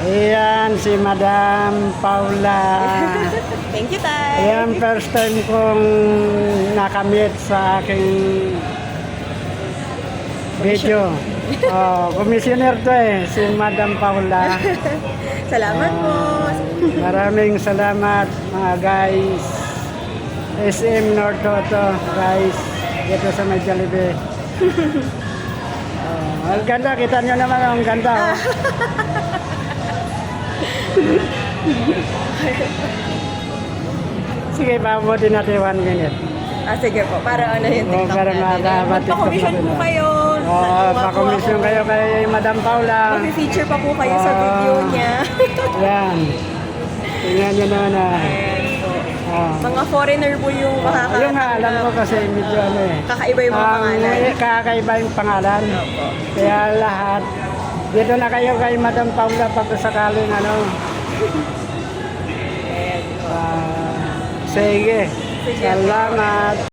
Ayan, si Madam Paula. Thank you, Tay. Ayan, first time kong nakamit sa aking video. Oh, commissioner to si Madam Paula. Salamat po. Maraming salamat mga guys. SM North Toto, guys. Dito sa may Jollibee. Ang ganda, kita nyo naman ang ganda. Sige, pabutin natin 1 minute. Sige po, para ano yung TikTok Para natin. TikTok Magpa-commission po natin. kayo. Pa-commission kayo kay Madam Paula. Mag-feature pa po kayo sa video niya. Yan. Tingnan nyo naman Ayan po. Mga foreigner po yung makakatawa. Yung nga, alam ko kasi medyo Kakaiba yung mga pangalan. Kakaiba yung pangalan. Opo. Kaya lahat. Dito na kayo kay Madam Paula pag sakaling Ayan po. sige. Salamat.